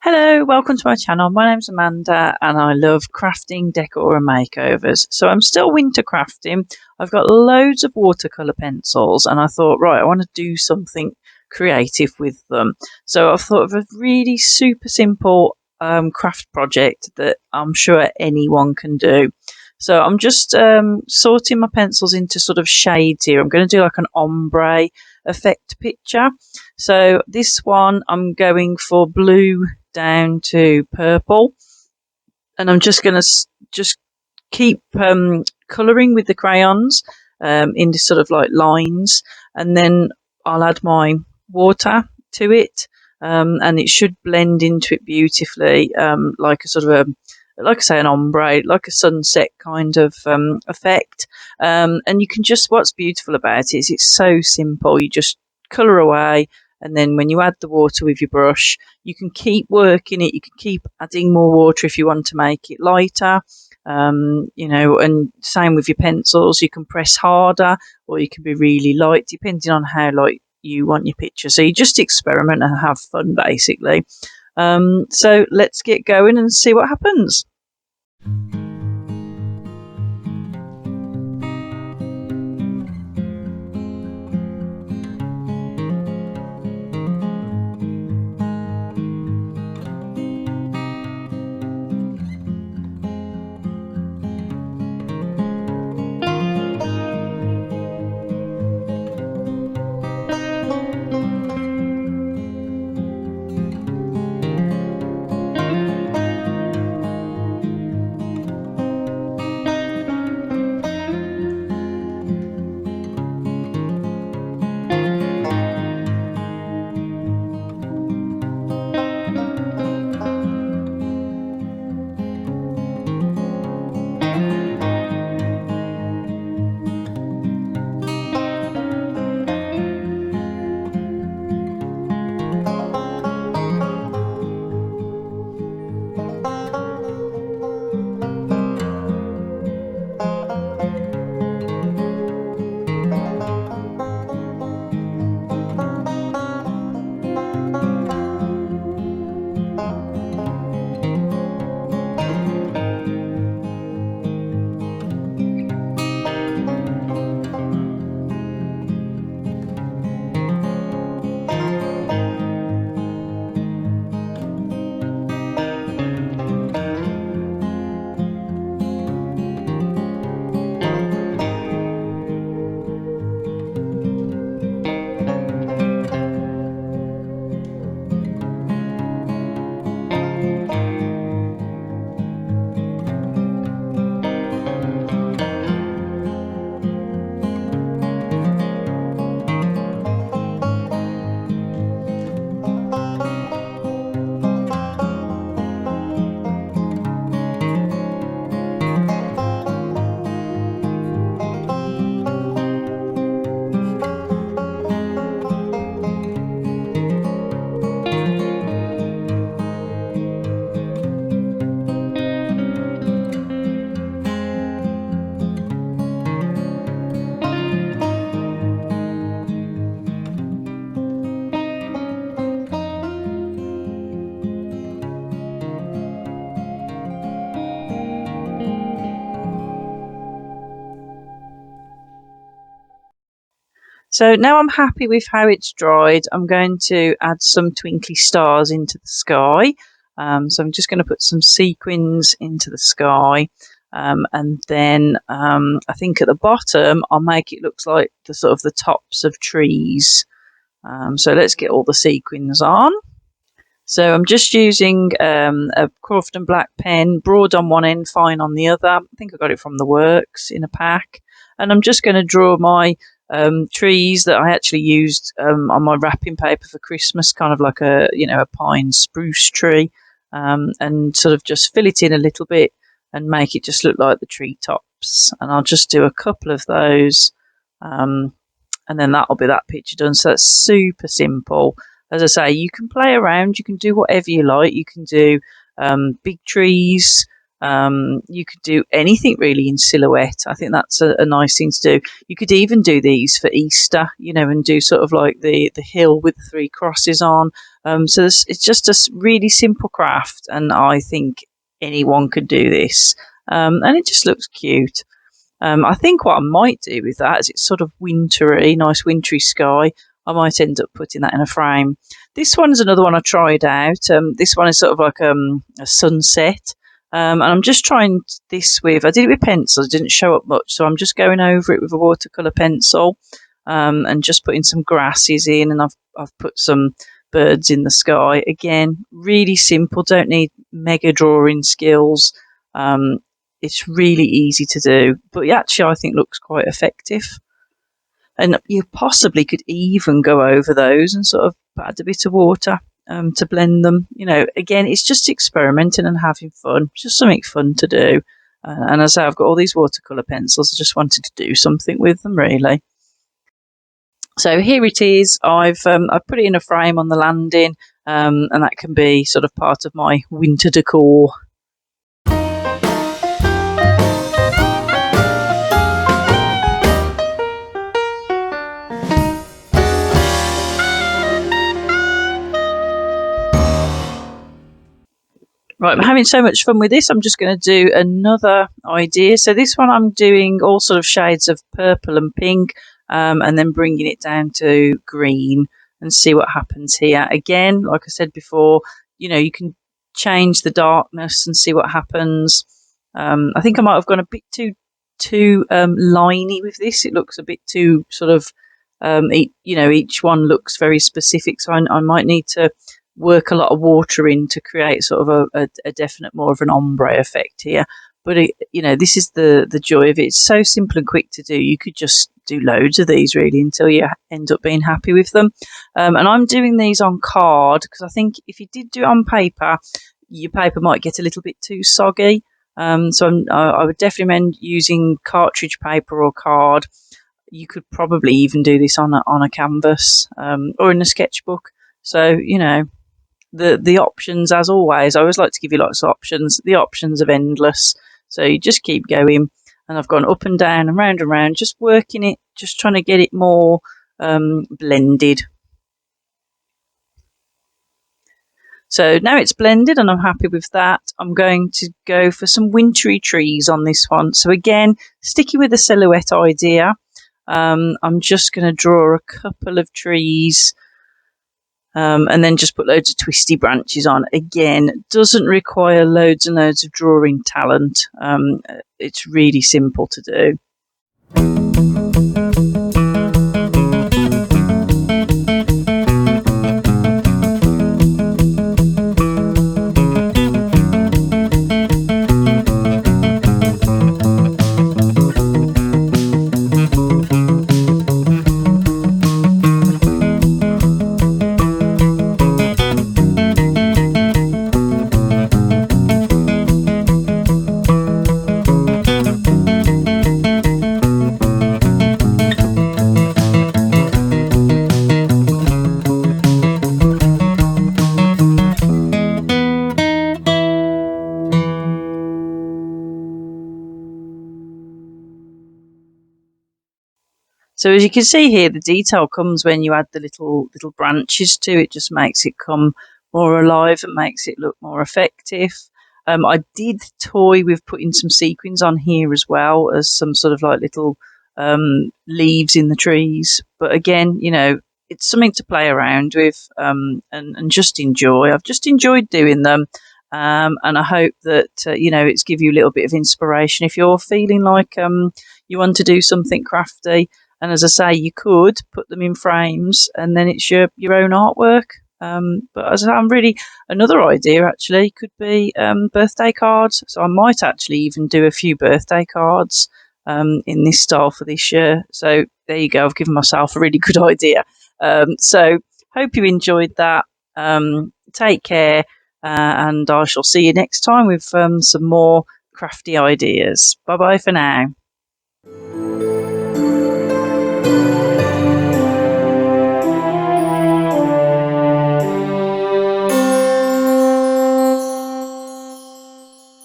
Hello, welcome to my channel. My name's Amanda and I love crafting, decor and makeovers. So I'm still winter crafting. I've got loads of watercolour pencils and I thought, right, I want to do something creative with them. So I've thought of a really super simple craft project that I'm sure anyone can do. So I'm just sorting my pencils into sort of shades here. I'm going to do like an ombre effect picture. So this one I'm going for blue down to purple, and I'm just going to just keep colouring with the crayons into sort of like lines, and then I'll add my water to it, and it should blend into it beautifully, like a sort of a, like I say, an ombre, like a sunset kind of effect. And you can just, what's beautiful about it is it's so simple. You just colour away, and then when you add the water with your brush, you can keep working it. You can keep adding more water if you want to make it lighter. And same with your pencils. You can press harder or you can be really light, depending on how light you want your picture. So you just experiment and have fun, basically. So let's get going and see what happens. So now I'm happy with how it's dried. I'm going to add some twinkly stars into the sky. So I'm just going to put some sequins into the sky. And then I think at the bottom, I'll make it look like the sort of the tops of trees. So let's get all the sequins on. So I'm just using a Crofton black pen, broad on one end, fine on the other. I think I got it from the works in a pack. And I'm just going to draw my trees that I actually used on my wrapping paper for Christmas, kind of like a pine spruce tree, and sort of just fill it in a little bit and make it just look like the treetops. And I'll just do a couple of those, and then that'll be that picture done. So that's super simple. As I say, you can play around, you can do whatever you like. You can do big trees, You could do anything really in silhouette. I think that's a nice thing to do. You could even do these for Easter, and do sort of like the hill with the three crosses on. So it's just a really simple craft, and I think anyone could do this. And it just looks cute. I think what I might do with that is it's sort of wintry, nice wintry sky. I might end up putting that in a frame. This one's another one I tried out. This one is sort of like a sunset. And I'm just trying this with, I did it with pencils, it didn't show up much. So I'm just going over it with a watercolour pencil and just putting some grasses in. And I've put some birds in the sky. Again, really simple, don't need mega drawing skills. It's really easy to do, but actually I think looks quite effective. And you possibly could even go over those and sort of add a bit of water to blend them. Again, it's just experimenting and having fun. It's just something fun to do. And as I say, I've got all these watercolour pencils. I just wanted to do something with them, really. So here it is. I've put it in a frame on the landing, and that can be sort of part of my winter decor. Right, I'm having so much fun with this. I'm just going to do another idea. So this one I'm doing all sort of shades of purple and pink, and then bringing it down to green and see what happens here. Again, like I said before, you can change the darkness and see what happens. I think I might have gone a bit too liney with this. It looks a bit too sort of, each one looks very specific. So I might need to work a lot of water in to create sort of a definite more of an ombre effect here. But this is the joy of it. It's so simple and quick to do. You could just do loads of these really until you end up being happy with them. And I'm doing these on card because I think if you did do it on paper, your paper might get a little bit too soggy. So I would definitely recommend using cartridge paper or card. You could probably even do this on a canvas or in a sketchbook. So the options, as always, I always like to give you lots of options. The options are endless, so you just keep going. And I've gone up and down and round, just working it, just trying to get it more blended. So now it's blended and I'm happy with that. I'm going to go for some wintry trees on this one. So again, sticking with the silhouette idea, I'm just going to draw a couple of trees and then just put loads of twisty branches on. Again, doesn't require loads and loads of drawing talent. It's really simple to do. So as you can see here, the detail comes when you add the little branches to it. Just makes it come more alive and makes it look more effective. I did toy with putting some sequins on here as well as some sort of like little leaves in the trees. But again, it's something to play around with and just enjoy. I've just enjoyed doing them. And I hope that, it's give you a little bit of inspiration if you're feeling like you want to do something crafty. And as I say, you could put them in frames and then it's your own artwork. But as I'm really, another idea actually could be birthday cards. So I might actually even do a few birthday cards in this style for this year. So there you go. I've given myself a really good idea. So hope you enjoyed that. Take care. And I shall see you next time with some more crafty ideas. Bye bye for now.